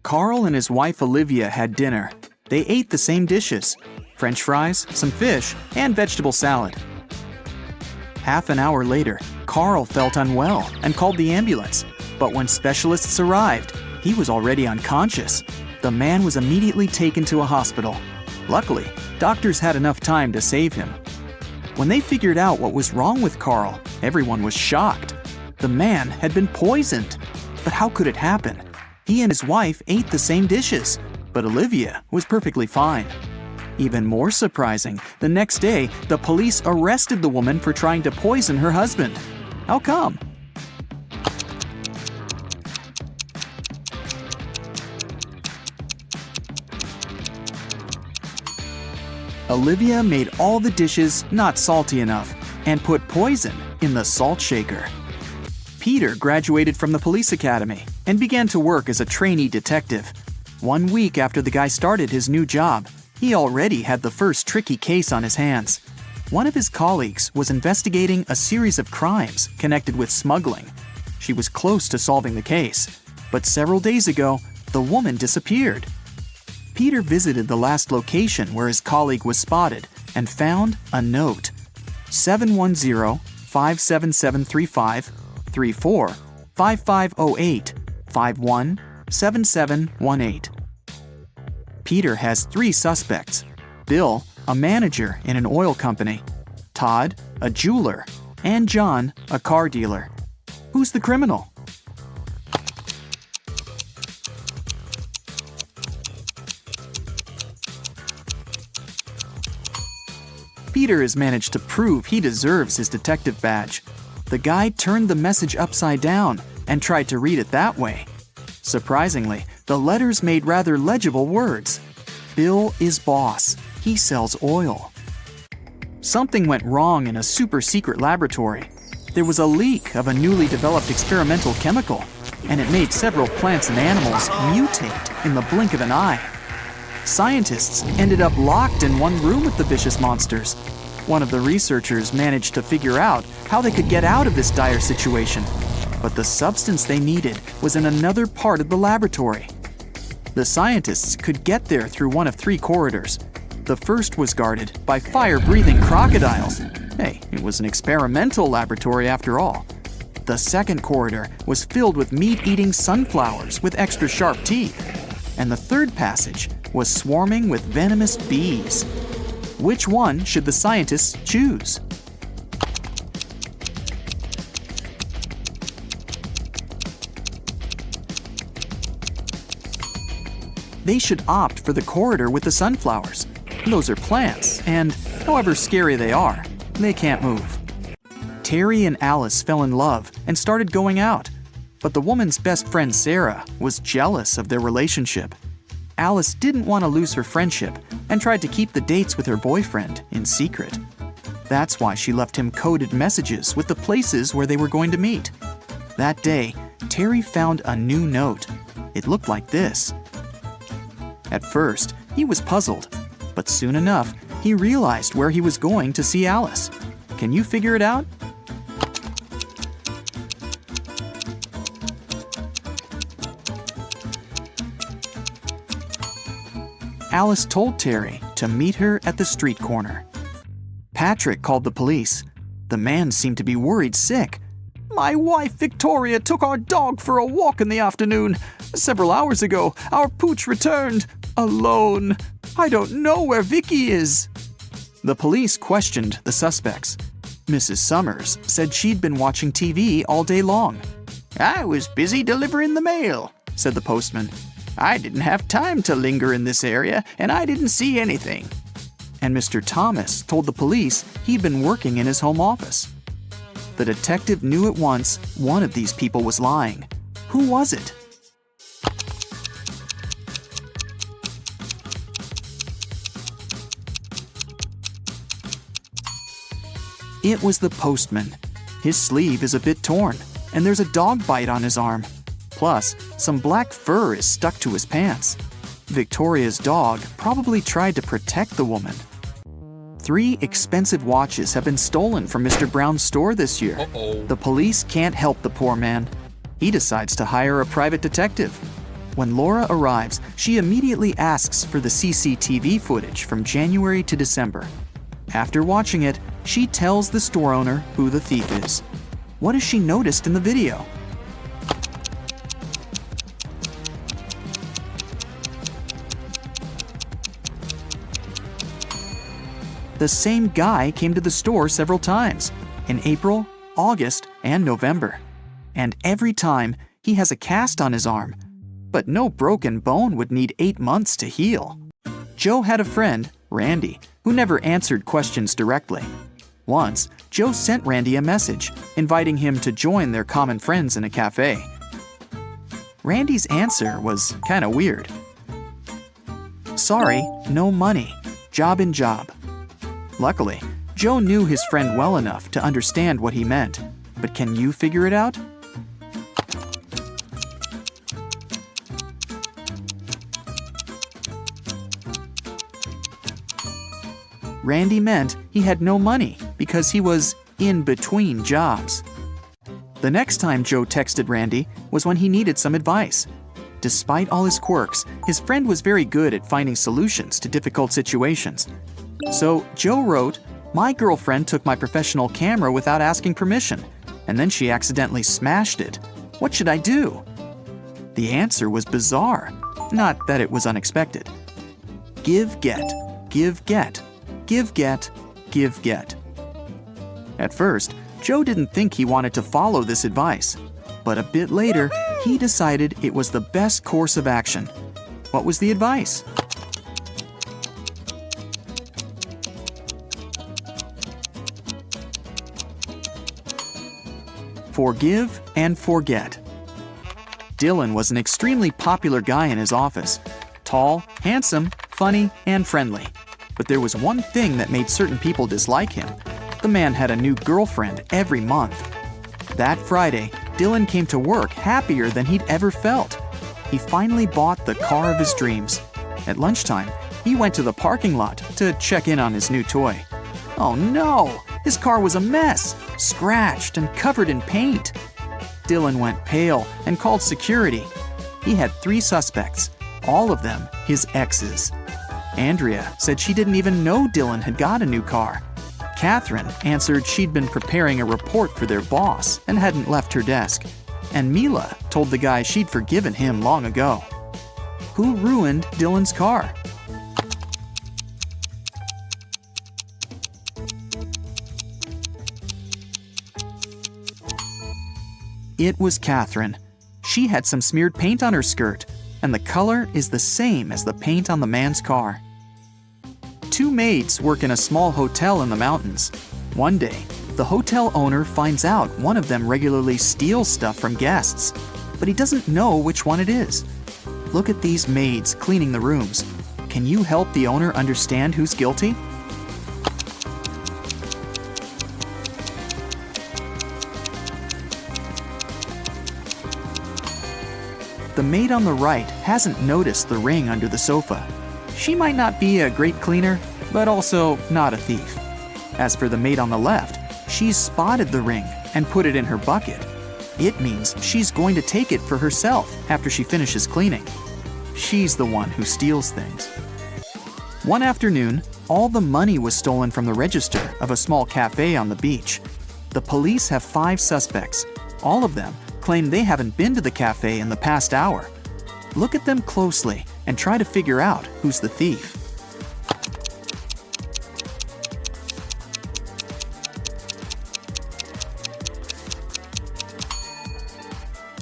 Carl and his wife Olivia had dinner. They ate the same dishes: French fries, some fish, and vegetable salad. Half an hour later, Carl felt unwell and called the ambulance. But when specialists arrived, he was already unconscious. The man was immediately taken to a hospital. Luckily, doctors had enough time to save him. When they figured out what was wrong with Carl, everyone was shocked. The man had been poisoned. But how could it happen? He and his wife ate the same dishes, but Olivia was perfectly fine. Even more surprising, the next day, the police arrested the woman for trying to poison her husband. How come? Olivia made all the dishes not salty enough and put poison in the salt shaker. Peter graduated from the police academy and began to work as a trainee detective. 1 week after the guy started his new job, he already had the first tricky case on his hands. One of his colleagues was investigating a series of crimes connected with smuggling. She was close to solving the case, but several days ago, the woman disappeared. Peter visited the last location where his colleague was spotted and found a note: 710-57735, 34 5508 51 7718. Peter has 3 suspects: Bill, a manager in an oil company; Todd, a jeweler; and John, a car dealer. Who's the criminal? Peter has managed to prove he deserves his detective badge. The guy turned the message upside down and tried to read it that way. Surprisingly, the letters made rather legible words. Bill is boss. He sells oil. Something went wrong in a super-secret laboratory. There was a leak of a newly developed experimental chemical, and it made several plants and animals mutate in the blink of an eye. Scientists ended up locked in one room with the vicious monsters. One of the researchers managed to figure out how they could get out of this dire situation, but the substance they needed was in another part of the laboratory. The scientists could get there through one of 3 corridors. The first was guarded by fire-breathing crocodiles. Hey, it was an experimental laboratory after all. The second corridor was filled with meat-eating sunflowers with extra sharp teeth. And the third passage was swarming with venomous bees. Which one should the scientists choose? They should opt for the corridor with the sunflowers. Those are plants, and however scary they are, they can't move. Terry and Alice fell in love and started going out, but the woman's best friend Sarah was jealous of their relationship. Alice didn't want to lose her friendship and tried to keep the dates with her boyfriend in secret. That's why she left him coded messages with the places where they were going to meet. That day, Terry found a new note. It looked like this. At first, he was puzzled, but soon enough, he realized where he was going to see Alice. Can you figure it out? Alice told Terry to meet her at the street corner. Patrick called the police. The man seemed to be worried sick. "My wife Victoria took our dog for a walk in the afternoon. Several hours ago, our pooch returned alone. I don't know where Vicky is." The police questioned the suspects. Mrs. Summers said she'd been watching TV all day long. "I was busy delivering the mail," said the postman. "I didn't have time to linger in this area, and I didn't see anything." And Mr. Thomas told the police he'd been working in his home office. The detective knew at once one of these people was lying. Who was it? It was the postman. His sleeve is a bit torn, and there's a dog bite on his arm. Plus, some black fur is stuck to his pants. Victoria's dog probably tried to protect the woman. 3 expensive watches have been stolen from Mr. Brown's store this year. The police can't help the poor man. He decides to hire a private detective. When Laura arrives, she immediately asks for the CCTV footage from January to December. After watching it, she tells the store owner who the thief is. What has she noticed in the video? The same guy came to the store several times, in April, August, and November. And every time, he has a cast on his arm. But no broken bone would need 8 months to heal. Joe had a friend, Randy, who never answered questions directly. Once, Joe sent Randy a message, inviting him to join their common friends in a cafe. Randy's answer was kinda weird. "Sorry, no money. Job in job." Luckily, Joe knew his friend well enough to understand what he meant. But can you figure it out? Randy meant he had no money because he was in between jobs. The next time Joe texted Randy was when he needed some advice. Despite all his quirks, his friend was very good at finding solutions to difficult situations. So Joe wrote, "My girlfriend took my professional camera without asking permission, and then she accidentally smashed it. What should I do?" The answer was bizarre, not that it was unexpected. Give, get, give, get, give, get, give, get. At first, Joe didn't think he wanted to follow this advice, but a bit later, he decided it was the best course of action. What was the advice? Forgive and forget. Dylan was an extremely popular guy in his office. Tall, handsome, funny, and friendly. But there was one thing that made certain people dislike him. The man had a new girlfriend every month. That Friday, Dylan came to work happier than he'd ever felt. He finally bought the car of his dreams. At lunchtime, he went to the parking lot to check in on his new toy. Oh no! His car was a mess, scratched and covered in paint. Dylan went pale and called security. He had 3 suspects, all of them his exes. Andrea said she didn't even know Dylan had got a new car. Catherine answered she'd been preparing a report for their boss and hadn't left her desk. And Mila told the guy she'd forgiven him long ago. Who ruined Dylan's car? It was Catherine. She had some smeared paint on her skirt, and the color is the same as the paint on the man's car. 2 maids work in a small hotel in the mountains. One day, the hotel owner finds out one of them regularly steals stuff from guests, but he doesn't know which one it is. Look at these maids cleaning the rooms. Can you help the owner understand who's guilty? The maid on the right hasn't noticed the ring under the sofa. She might not be a great cleaner, but also not a thief. As for the maid on the left, she's spotted the ring and put it in her bucket. It means she's going to take it for herself after she finishes cleaning. She's the one who steals things. One afternoon, all the money was stolen from the register of a small cafe on the beach. The police have 5 suspects. All of them claim they haven't been to the cafe in the past hour. Look at them closely and try to figure out who's the thief.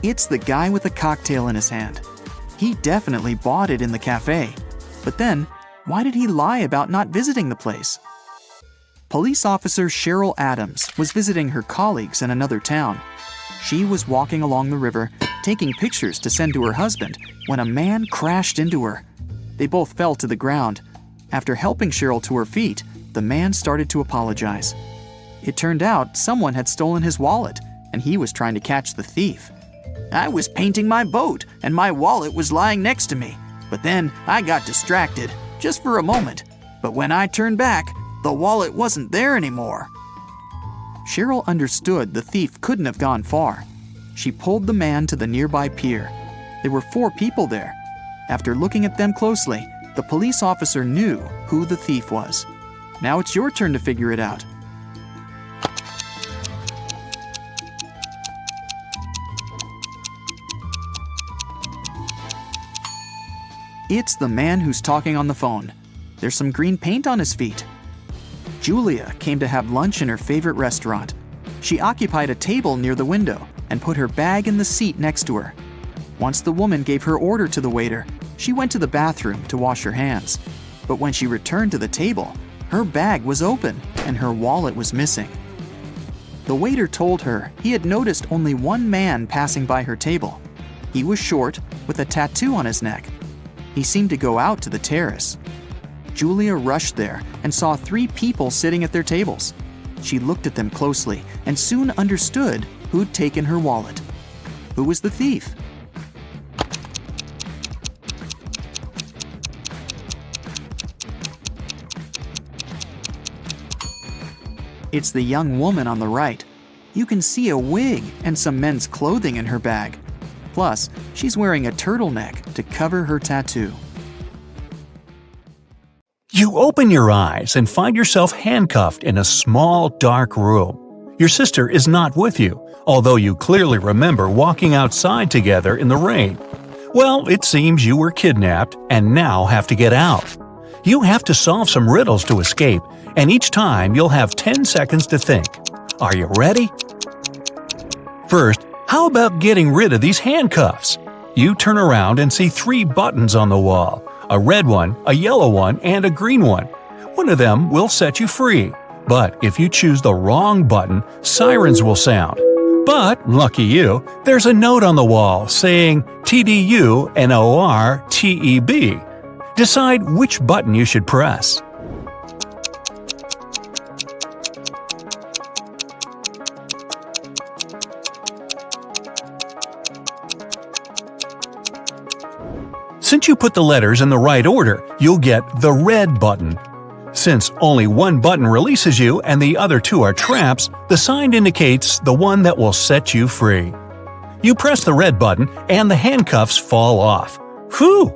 It's the guy with a cocktail in his hand. He definitely bought it in the cafe. But then, why did he lie about not visiting the place? Police officer Cheryl Adams was visiting her colleagues in another town. She was walking along the river, taking pictures to send to her husband, when a man crashed into her. They both fell to the ground. After helping Cheryl to her feet, the man started to apologize. It turned out someone had stolen his wallet, and he was trying to catch the thief. "I was painting my boat, and my wallet was lying next to me. But then I got distracted, just for a moment. But when I turned back, the wallet wasn't there anymore." Cheryl understood the thief couldn't have gone far. She pulled the man to the nearby pier. There were 4 people there. After looking at them closely, the police officer knew who the thief was. Now it's your turn to figure it out. It's the man who's talking on the phone. There's some green paint on his feet. Julia came to have lunch in her favorite restaurant. She occupied a table near the window and put her bag in the seat next to her. Once the woman gave her order to the waiter, she went to the bathroom to wash her hands. But when she returned to the table, her bag was open and her wallet was missing. The waiter told her he had noticed only one man passing by her table. He was short, with a tattoo on his neck. He seemed to go out to the terrace. Julia rushed there and saw 3 people sitting at their tables. She looked at them closely and soon understood who'd taken her wallet. Who was the thief? It's the young woman on the right. You can see a wig and some men's clothing in her bag. Plus, she's wearing a turtleneck to cover her tattoo. You open your eyes and find yourself handcuffed in a small, dark room. Your sister is not with you, although you clearly remember walking outside together in the rain. Well, it seems you were kidnapped and now have to get out. You have to solve some riddles to escape, and each time you'll have 10 seconds to think. Are you ready? First, how about getting rid of these handcuffs? You turn around and see 3 buttons on the wall. A red one, a yellow one, and a green one. One of them will set you free. But if you choose the wrong button, sirens will sound. But, lucky you, there's a note on the wall saying TDUNORTEB. Decide which button you should press. Since you put the letters in the right order, you'll get the red button. Since only one button releases you and the other 2 are traps, the sign indicates the one that will set you free. You press the red button and the handcuffs fall off. Whew!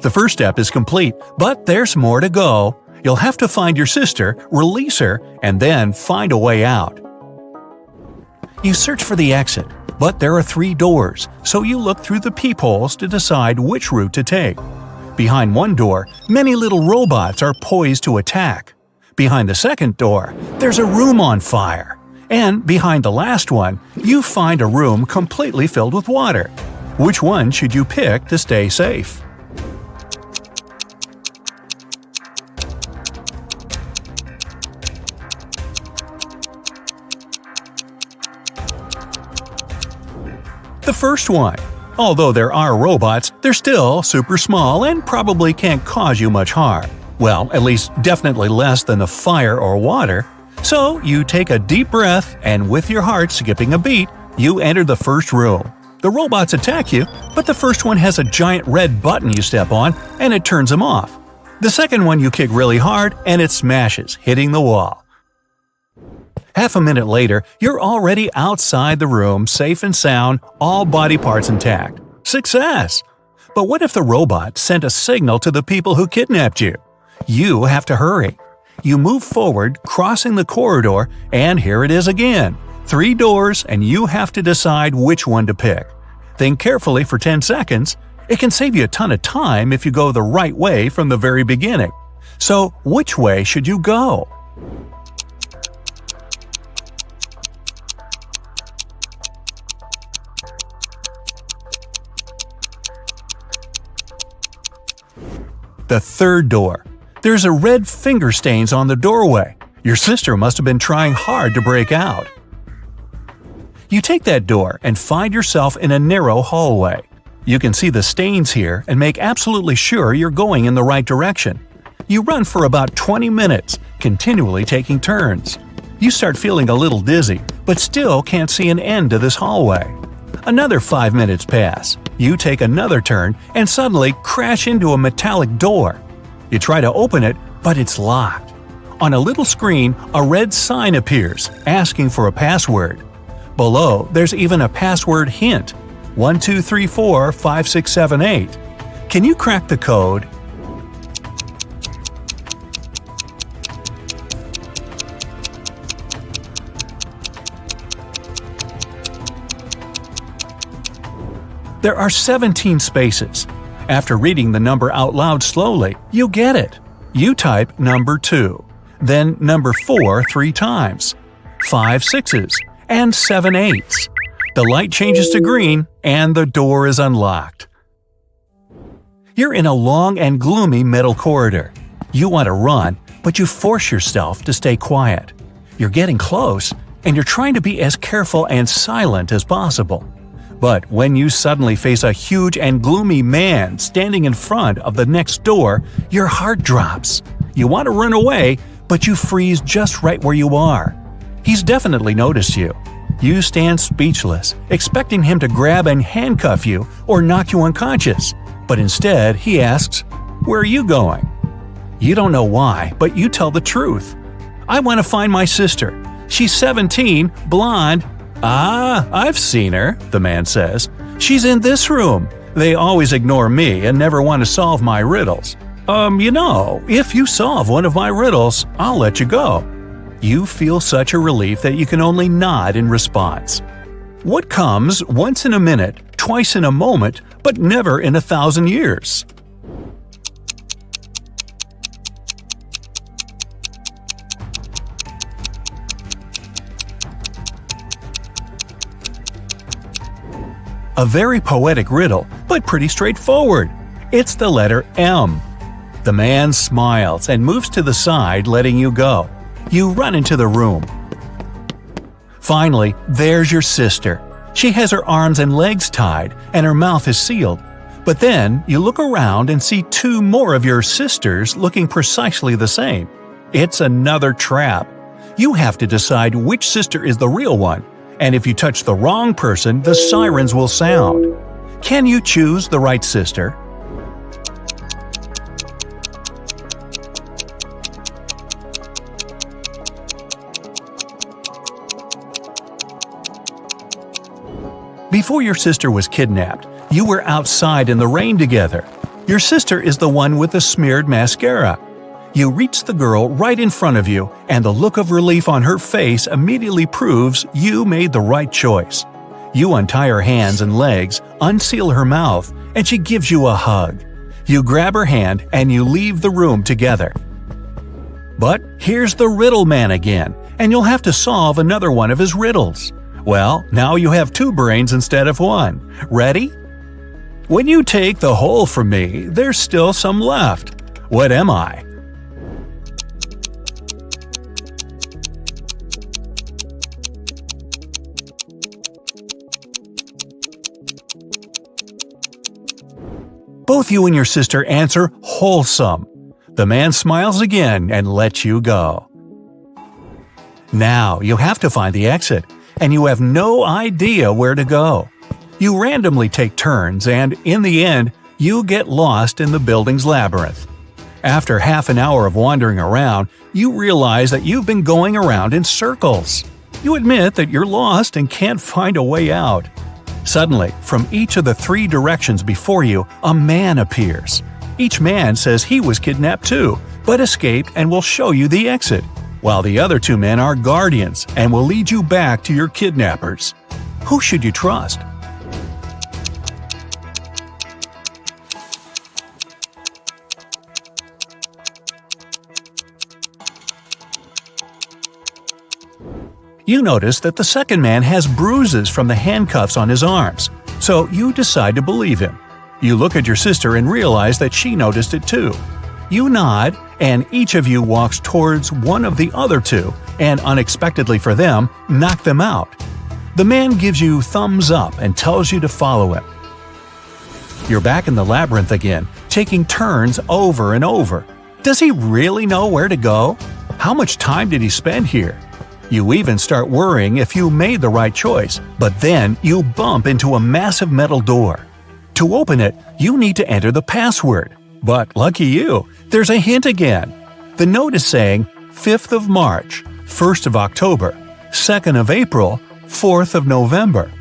The first step is complete, but there's more to go. You'll have to find your sister, release her, and then find a way out. You search for the exit, but there are 3 doors, so you look through the peepholes to decide which route to take. Behind one door, many little robots are poised to attack. Behind the second door, there's a room on fire. And behind the last one, you find a room completely filled with water. Which one should you pick to stay safe? The first one. Although there are robots, they're still super small and probably can't cause you much harm. Well, at least definitely less than the fire or water. So you take a deep breath and with your heart skipping a beat, you enter the first room. The robots attack you, but the first one has a giant red button you step on and it turns them off. The second one you kick really hard and it smashes, hitting the wall. Half a minute later, you're already outside the room, safe and sound, all body parts intact. Success! But what if the robot sent a signal to the people who kidnapped you? You have to hurry. You move forward, crossing the corridor, and here it is again. 3 doors, and you have to decide which one to pick. Think carefully for 10 seconds. It can save you a ton of time if you go the right way from the very beginning. So, which way should you go? The third door. There's a red finger stains on the doorway. Your sister must have been trying hard to break out. You take that door and find yourself in a narrow hallway. You can see the stains here and make absolutely sure you're going in the right direction. You run for about 20 minutes, continually taking turns. You start feeling a little dizzy, but still can't see an end to this hallway. Another 5 minutes pass. You take another turn and suddenly crash into a metallic door. You try to open it, but it's locked. On a little screen, a red sign appears, asking for a password. Below, there's even a password hint. 1, 2, 3, 4, 5, 6, 7, 8. Can you crack the code? There are 17 spaces. After reading the number out loud slowly, you get it. You type number 2, then number 4 3 times, 5 6s, and 7 8s. The light changes to green, and the door is unlocked. You're in a long and gloomy metal corridor. You want to run, but you force yourself to stay quiet. You're getting close, and you're trying to be as careful and silent as possible. But when you suddenly face a huge and gloomy man standing in front of the next door, your heart drops. You want to run away, but you freeze just right where you are. He's definitely noticed you. You stand speechless, expecting him to grab and handcuff you or knock you unconscious. But instead, he asks, "Where are you going?" You don't know why, but you tell the truth. "I want to find my sister. She's 17, blonde." "Ah, I've seen her," the man says. "She's in this room. They always ignore me and never want to solve my riddles. If you solve one of my riddles, I'll let you go." You feel such a relief that you can only nod in response. What comes once in a minute, twice in a moment, but never in 1,000 years? A very poetic riddle, but pretty straightforward. It's the letter M. The man smiles and moves to the side, letting you go. You run into the room. Finally, there's your sister. She has her arms and legs tied, and her mouth is sealed. But then you look around and see 2 more of your sisters looking precisely the same. It's another trap. You have to decide which sister is the real one, and if you touch the wrong person, the sirens will sound. Can you choose the right sister? Before your sister was kidnapped, you were outside in the rain together. Your sister is the one with the smeared mascara. You reach the girl right in front of you, and the look of relief on her face immediately proves you made the right choice. You untie her hands and legs, unseal her mouth, and she gives you a hug. You grab her hand and you leave the room together. But here's the riddle man again, and you'll have to solve another one of his riddles. Well, now you have 2 brains instead of 1. Ready? When you take the whole from me, there's still some left. What am I? Both you and your sister answer wholesome. The man smiles again and lets you go. Now you have to find the exit, and you have no idea where to go. You randomly take turns, and in the end, you get lost in the building's labyrinth. After half an hour of wandering around, you realize that you've been going around in circles. You admit that you're lost and can't find a way out. Suddenly, from each of the 3 directions before you, a man appears. Each man says he was kidnapped too, but escaped and will show you the exit, while the other 2 men are guardians and will lead you back to your kidnappers. Who should you trust? You notice that the second man has bruises from the handcuffs on his arms, so you decide to believe him. You look at your sister and realize that she noticed it too. You nod, and each of you walks towards one of the other 2, and unexpectedly for them, knock them out. The man gives you thumbs up and tells you to follow him. You're back in the labyrinth again, taking turns over and over. Does he really know where to go? How much time did he spend here? You even start worrying if you made the right choice, but then you bump into a massive metal door. To open it, you need to enter the password. But lucky you, there's a hint again. The note is saying 5th of March, 1st of October, 2nd of April, 4th of November.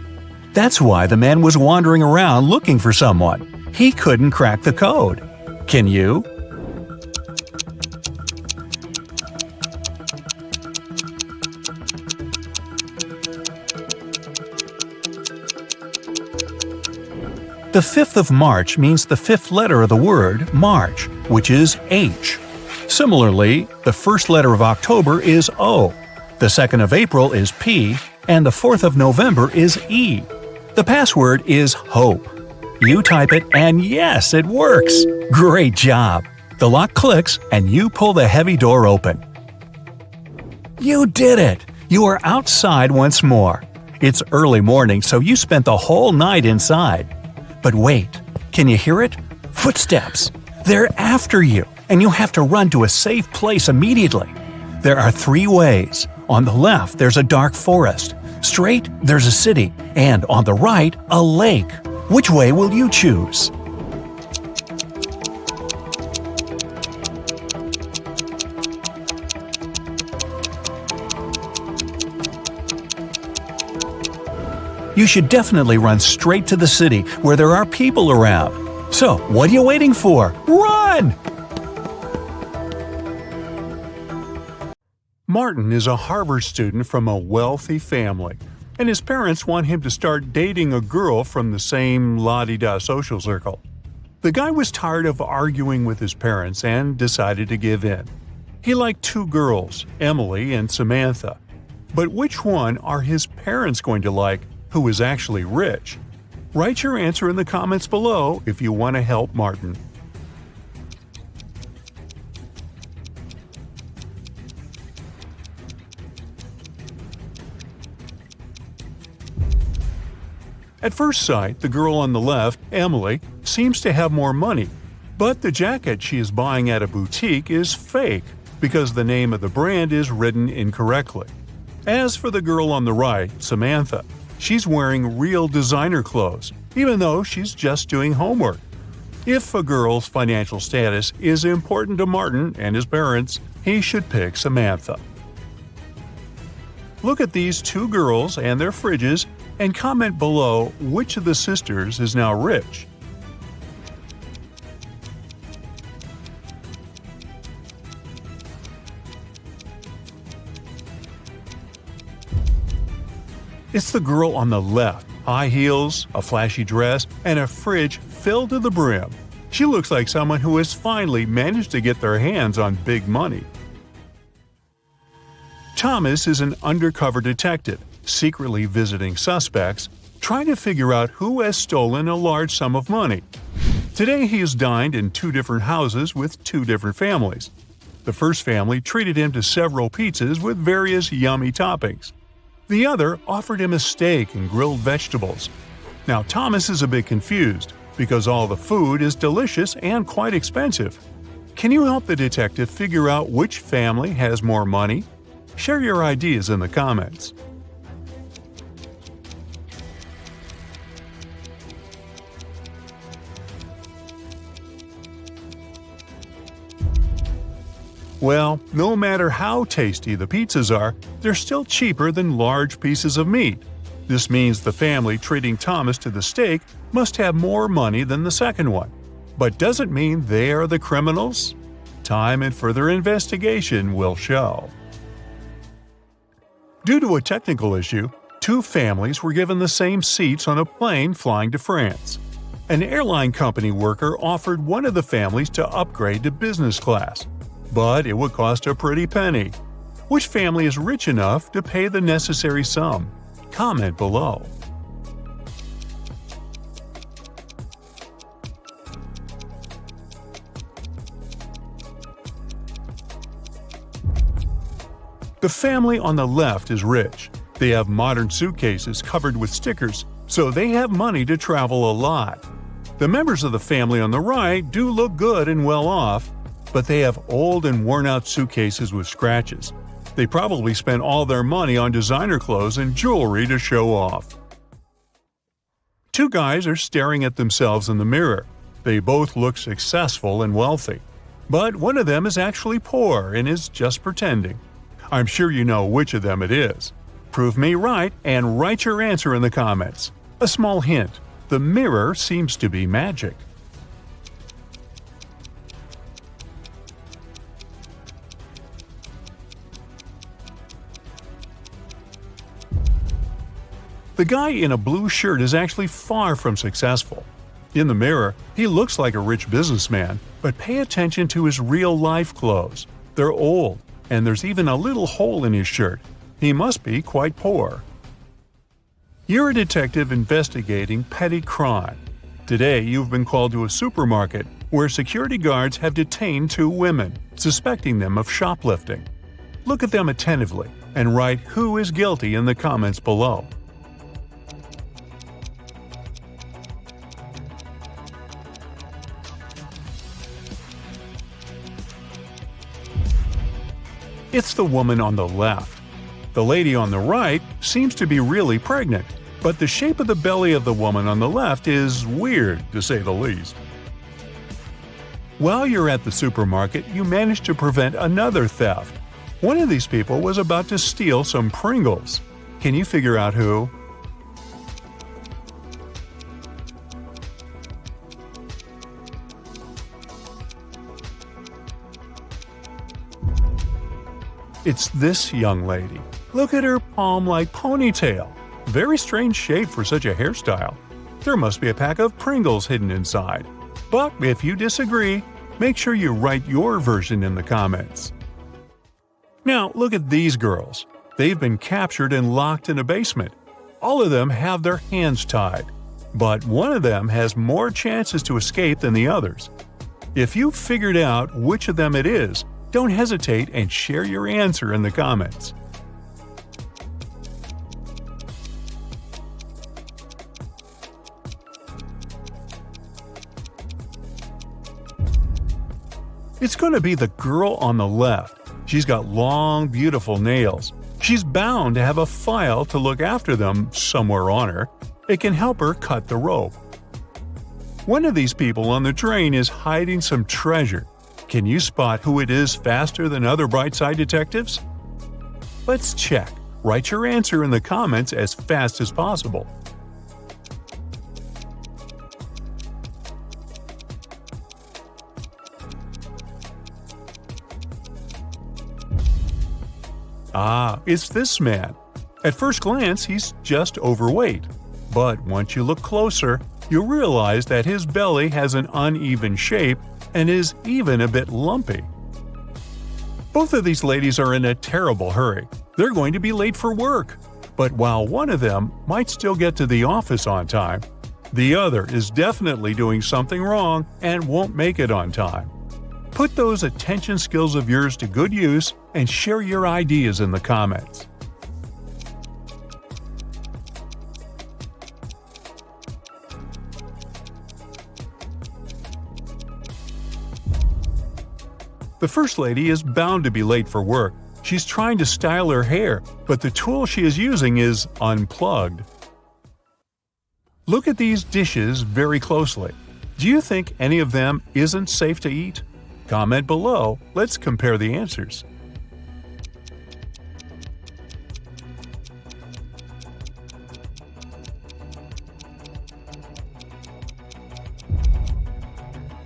That's why the man was wandering around looking for someone. He couldn't crack the code. Can you? The 5th of March means the 5th letter of the word March, which is H. Similarly, the first letter of October is O, the 2nd of April is P, and the 4th of November is E. The password is HOPE. You type it and yes, it works! Great job! The lock clicks and you pull the heavy door open. You did it! You are outside once more. It's early morning, so you spent the whole night inside. But wait, can you hear it? Footsteps! They're after you, and you have to run to a safe place immediately. There are 3 ways. On the left, there's a dark forest. Straight, there's a city. And on the right, a lake. Which way will you choose? You should definitely run straight to the city where there are people around. So, what are you waiting for? Run! Martin is a Harvard student from a wealthy family, and his parents want him to start dating a girl from the same la-di-da social circle. The guy was tired of arguing with his parents and decided to give in. He liked 2 girls, Emily and Samantha. But which one are his parents going to like, who is actually rich? Write your answer in the comments below if you want to help Martin. At first sight, the girl on the left, Emily, seems to have more money, but the jacket she is buying at a boutique is fake because the name of the brand is written incorrectly. As for the girl on the right, Samantha, she's wearing real designer clothes, even though she's just doing homework. If a girl's financial status is important to Martin and his parents, he should pick Samantha. Look at these 2 girls and their fridges and comment below which of the sisters is now rich. It's the girl on the left, high heels, a flashy dress, and a fridge filled to the brim. She looks like someone who has finally managed to get their hands on big money. Thomas is an undercover detective, secretly visiting suspects, trying to figure out who has stolen a large sum of money. Today he has dined in 2 different houses with 2 different families. The first family treated him to several pizzas with various yummy toppings. The other offered him a steak and grilled vegetables. Now Thomas is a bit confused, because all the food is delicious and quite expensive. Can you help the detective figure out which family has more money? Share your ideas in the comments. Well, no matter how tasty the pizzas are, they're still cheaper than large pieces of meat. This means the family treating Thomas to the steak must have more money than the second one. But doesn't mean they are the criminals? Time and further investigation will show. Due to a technical issue, 2 families were given the same seats on a plane flying to France. An airline company worker offered one of the families to upgrade to business class, but it would cost a pretty penny. Which family is rich enough to pay the necessary sum? Comment below. The family on the left is rich. They have modern suitcases covered with stickers, so they have money to travel a lot. The members of the family on the right do look good and well off, but they have old and worn-out suitcases with scratches. They probably spent all their money on designer clothes and jewelry to show off. 2 guys are staring at themselves in the mirror. They both look successful and wealthy. But one of them is actually poor and is just pretending. I'm sure you know which of them it is. Prove me right and write your answer in the comments. A small hint: the mirror seems to be magic. The guy in a blue shirt is actually far from successful. In the mirror, he looks like a rich businessman, but pay attention to his real-life clothes. They're old, and there's even a little hole in his shirt. He must be quite poor. You're a detective investigating petty crime. Today, you've been called to a supermarket where security guards have detained two women, suspecting them of shoplifting. Look at them attentively and write who is guilty in the comments below. It's the woman on the left. The lady on the right seems to be really pregnant, but the shape of the belly of the woman on the left is weird, to say the least. While you're at the supermarket, you manage to prevent another theft. One of these people was about to steal some Pringles. Can you figure out who? It's this young lady. Look at her palm-like ponytail. Very strange shape for such a hairstyle. There must be a pack of Pringles hidden inside. But if you disagree, make sure you write your version in the comments. Now look at these girls. They've been captured and locked in a basement. All of them have their hands tied. But one of them has more chances to escape than the others. If you've figured out which of them it is, don't hesitate and share your answer in the comments. It's going to be the girl on the left. She's got long, beautiful nails. She's bound to have a file to look after them somewhere on her. It can help her cut the rope. One of these people on the train is hiding some treasure. Can you spot who it is faster than other Brightside detectives? Let's check. Write your answer in the comments as fast as possible. It's this man. At first glance, he's just overweight. But once you look closer, you'll realize that his belly has an uneven shape and is even a bit lumpy. Both of these ladies are in a terrible hurry. They're going to be late for work. But while one of them might still get to the office on time, the other is definitely doing something wrong and won't make it on time. Put those attention skills of yours to good use and share your ideas in the comments. The first lady is bound to be late for work. She's trying to style her hair, but the tool she is using is unplugged. Look at these dishes very closely. Do you think any of them isn't safe to eat? Comment below. Let's compare the answers.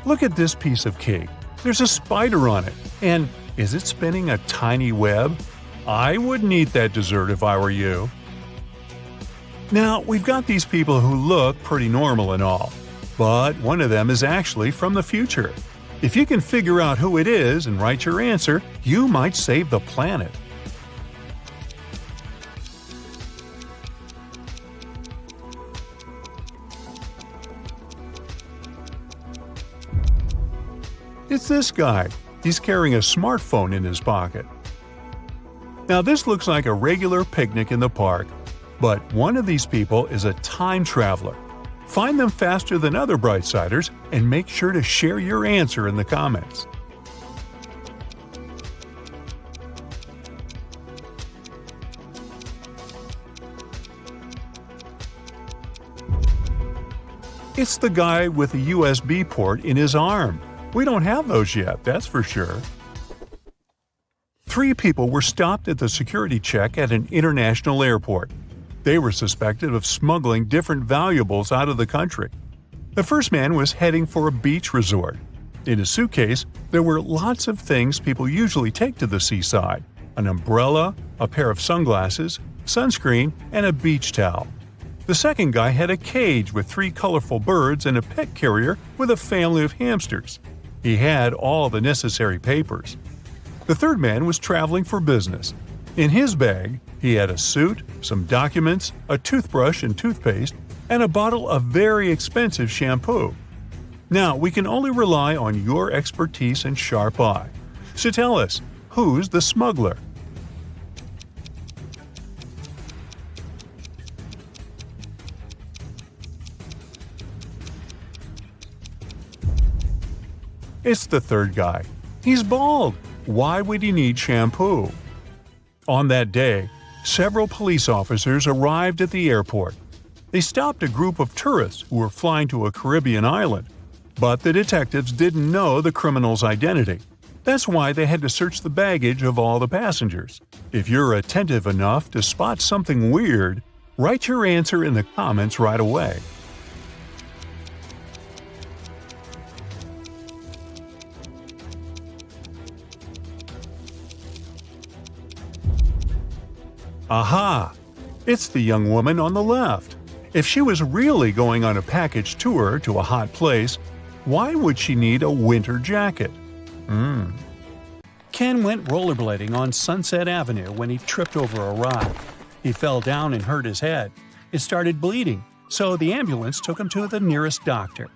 Look at this piece of cake. There's a spider on it. And is it spinning a tiny web? I wouldn't eat that dessert if I were you. Now, we've got these people who look pretty normal and all, but one of them is actually from the future. If you can figure out who it is and write your answer, you might save the planet. It's this guy. He's carrying a smartphone in his pocket. Now this looks like a regular picnic in the park, but one of these people is a time traveler. Find them faster than other Brightsiders and make sure to share your answer in the comments. It's the guy with a USB port in his arm. We don't have those yet, that's for sure. 3 people were stopped at the security check at an international airport. They were suspected of smuggling different valuables out of the country. The first man was heading for a beach resort. In his suitcase, there were lots of things people usually take to the seaside: an umbrella, a pair of sunglasses, sunscreen, and a beach towel. The second guy had a cage with 3 colorful birds and a pet carrier with a family of hamsters. He had all the necessary papers. The third man was traveling for business. In his bag, he had a suit, some documents, a toothbrush and toothpaste, and a bottle of very expensive shampoo. Now, we can only rely on your expertise and sharp eye. So tell us, who's the smuggler? It's the third guy. He's bald. Why would he need shampoo? On that day, several police officers arrived at the airport. They stopped a group of tourists who were flying to a Caribbean island. But the detectives didn't know the criminal's identity. That's why they had to search the baggage of all the passengers. If you're attentive enough to spot something weird, write your answer in the comments right away. Aha! It's the young woman on the left. If she was really going on a package tour to a hot place, why would she need a winter jacket? Ken went rollerblading on Sunset Avenue when he tripped over a rock. He fell down and hurt his head. It started bleeding, so the ambulance took him to the nearest doctor.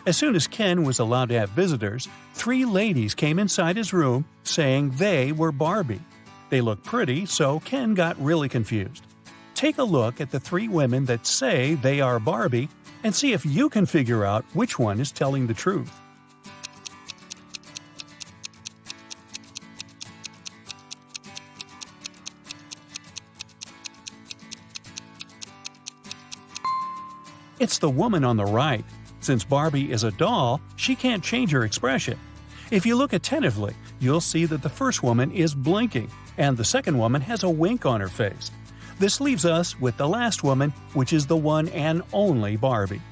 As soon as Ken was allowed to have visitors, 3 ladies came inside his room saying they were Barbie. They looked pretty, so Ken got really confused. Take a look at the 3 women that say they are Barbie and see if you can figure out which one is telling the truth. It's the woman on the right. Since Barbie is a doll, she can't change her expression. If you look attentively, you'll see that the first woman is blinking, and the second woman has a wink on her face. This leaves us with the last woman, which is the one and only Barbie.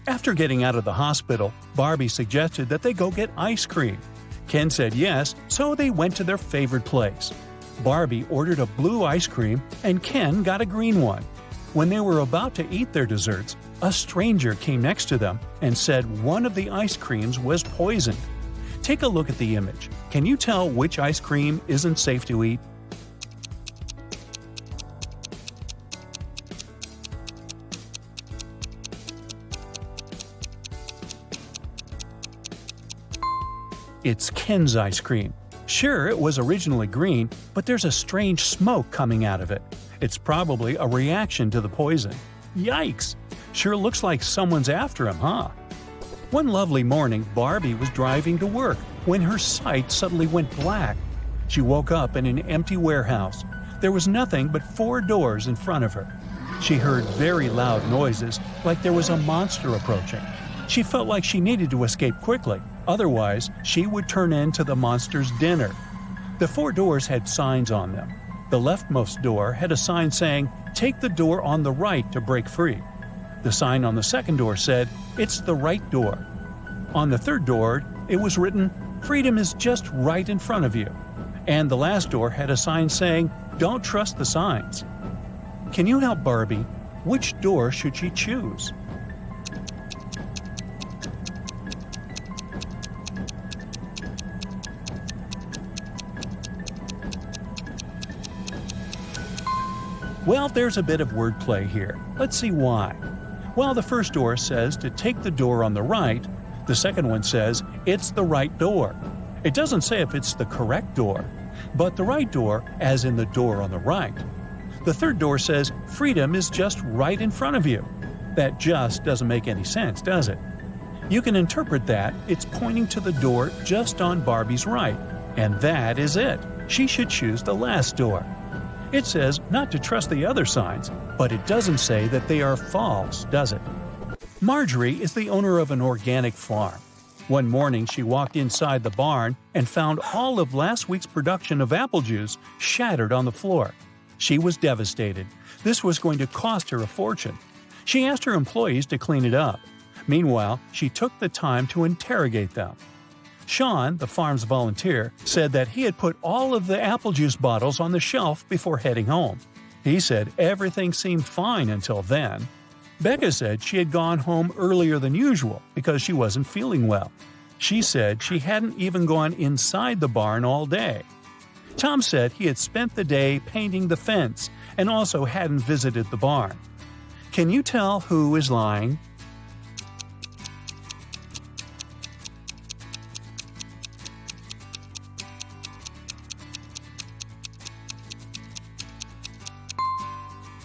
After getting out of the hospital, Barbie suggested that they go get ice cream. Ken said yes, so they went to their favorite place. Barbie ordered a blue ice cream, and Ken got a green one. When they were about to eat their desserts, a stranger came next to them and said one of the ice creams was poisoned. Take a look at the image. Can you tell which ice cream isn't safe to eat? It's Ken's ice cream. Sure, it was originally green, but there's a strange smoke coming out of it. It's probably a reaction to the poison. Yikes! Sure looks like someone's after him, huh? One lovely morning, Barbie was driving to work when her sight suddenly went black. She woke up in an empty warehouse. There was nothing but 4 doors in front of her. She heard very loud noises, like there was a monster approaching. She felt like she needed to escape quickly, otherwise she would turn into the monster's dinner. The 4 doors had signs on them. The leftmost door had a sign saying, "Take the door on the right to break free." The sign on the second door said, "It's the right door." On the third door, it was written, "Freedom is just right in front of you." And the last door had a sign saying, "Don't trust the signs." Can you help Barbie? Which door should she choose? Well, there's a bit of wordplay here. Let's see why. While the first door says to take the door on the right, the second one says it's the right door. It doesn't say if it's the correct door, but the right door, as in the door on the right. The third door says freedom is just right in front of you. That just doesn't make any sense, does it? You can interpret that it's pointing to the door just on Barbie's right, and that is it. She should choose the last door. It says not to trust the other signs, but it doesn't say that they are false, does it? Marjorie is the owner of an organic farm. One morning she walked inside the barn and found all of last week's production of apple juice shattered on the floor. She was devastated. This was going to cost her a fortune. She asked her employees to clean it up. Meanwhile, she took the time to interrogate them. Sean, the farm's volunteer, said that he had put all of the apple juice bottles on the shelf before heading home. He said everything seemed fine until then. Becca said she had gone home earlier than usual because she wasn't feeling well. She said she hadn't even gone inside the barn all day. Tom said he had spent the day painting the fence and also hadn't visited the barn. Can you tell who is lying?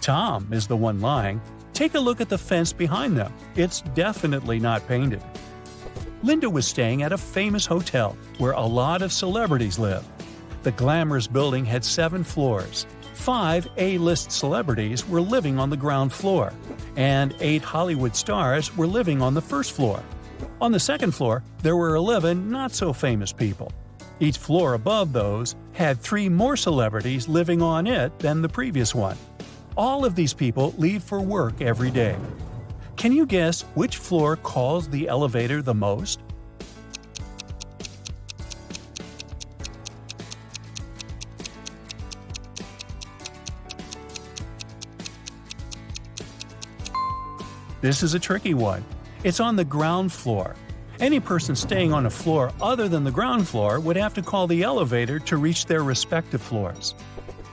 Tom is the one lying. Take a look at the fence behind them. It's definitely not painted. Linda was staying at a famous hotel where a lot of celebrities live. The glamorous building had 7 floors. 5 A-list celebrities were living on the ground floor, and 8 Hollywood stars were living on the first floor. On the second floor, there were 11 not-so-famous people. Each floor above those had 3 more celebrities living on it than the previous one. All of these people leave for work every day. Can you guess which floor calls the elevator the most? This is a tricky one. It's on the ground floor. Any person staying on a floor other than the ground floor would have to call the elevator to reach their respective floors.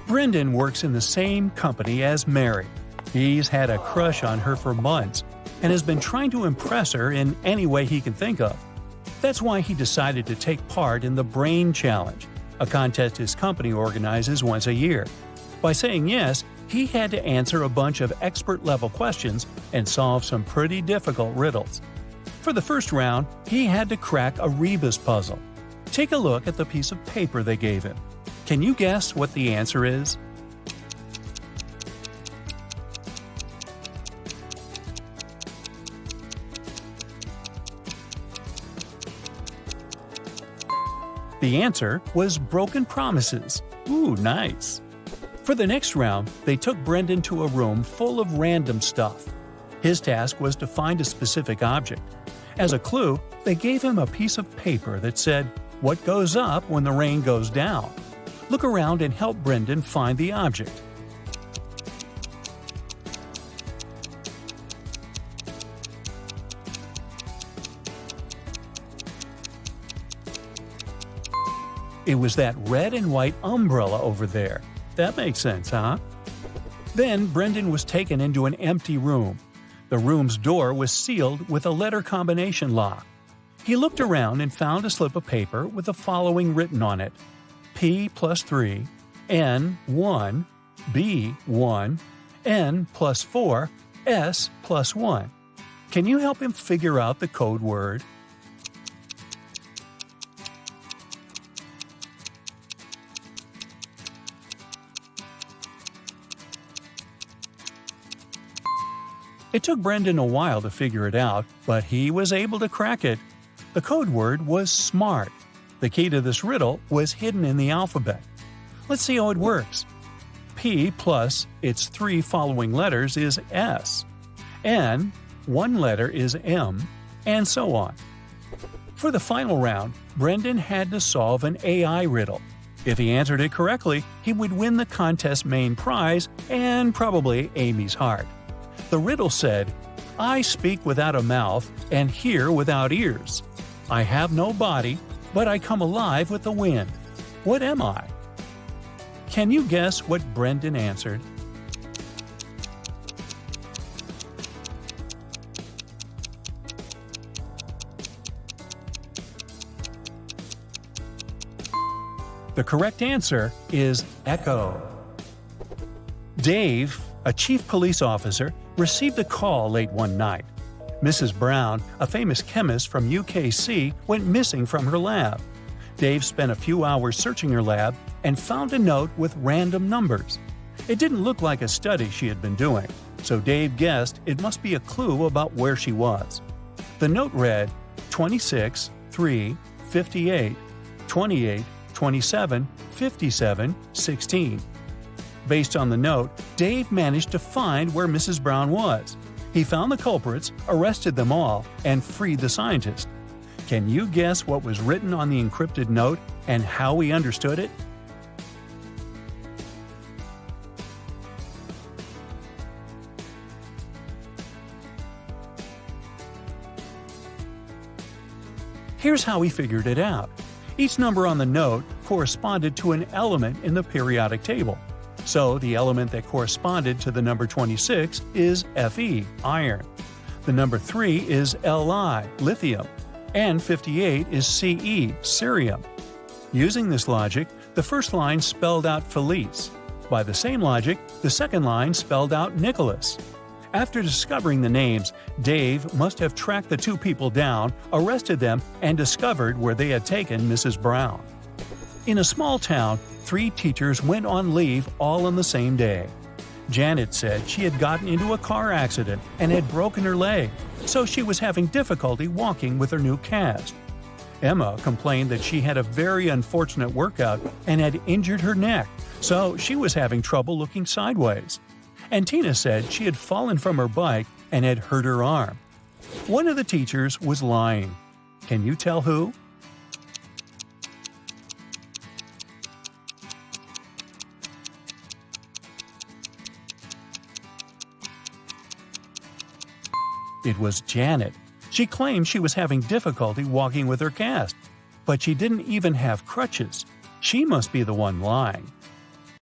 Brendan works in the same company as Mary. He's had a crush on her for months and has been trying to impress her in any way he can think of. That's why he decided to take part in the Brain Challenge, a contest his company organizes once a year. By saying yes, he had to answer a bunch of expert-level questions and solve some pretty difficult riddles. For the first round, he had to crack a rebus puzzle. Take a look at the piece of paper they gave him. Can you guess what the answer is? The answer was broken promises. Ooh, nice. For the next round, they took Brendan to a room full of random stuff. His task was to find a specific object. As a clue, they gave him a piece of paper that said, "What goes up when the rain goes down?" Look around and help Brendan find the object. It was that red and white umbrella over there. That makes sense, huh? Then Brendan was taken into an empty room. The room's door was sealed with a letter combination lock. He looked around and found a slip of paper with the following written on it: P plus 3, N 1, B 1, N plus 4, S plus 1. Can you help him figure out the code word? It took Brendan a while to figure it out, but he was able to crack it. The code word was SMART. The key to this riddle was hidden in the alphabet. Let's see how it works. P plus its 3 following letters is S. N, 1 letter is M, and so on. For the final round, Brendan had to solve an AI riddle. If he answered it correctly, he would win the contest's main prize and probably Amy's heart. The riddle said, "I speak without a mouth and hear without ears. I have no body, but I come alive with the wind. What am I?" Can you guess what Brendan answered? The correct answer is echo. Dave, a chief police officer, received a call late one night. Mrs. Brown, a famous chemist from UKC, went missing from her lab. Dave spent a few hours searching her lab and found a note with random numbers. It didn't look like a study she had been doing, so Dave guessed it must be a clue about where she was. The note read 26, 3, 58, 28, 27, 57, 16. Based on the note, Dave managed to find where Mrs. Brown was. He found the culprits, arrested them all, and freed the scientist. Can you guess what was written on the encrypted note and how he understood it? Here's how he figured it out. Each number on the note corresponded to an element in the periodic table. So the element that corresponded to the number 26 is Fe, iron. The number 3 is Li, lithium. And 58 is Ce, cerium. Using this logic, the first line spelled out Felice. By the same logic, the second line spelled out Nicholas. After discovering the names, Dave must have tracked the two people down, arrested them, and discovered where they had taken Mrs. Brown. In a small town, 3 teachers went on leave all on the same day. Janet said she had gotten into a car accident and had broken her leg, so she was having difficulty walking with her new cast. Emma complained that she had a very unfortunate workout and had injured her neck, so she was having trouble looking sideways. And Tina said she had fallen from her bike and had hurt her arm. One of the teachers was lying. Can you tell who? It was Janet. She claimed she was having difficulty walking with her cast, but she didn't even have crutches. She must be the one lying.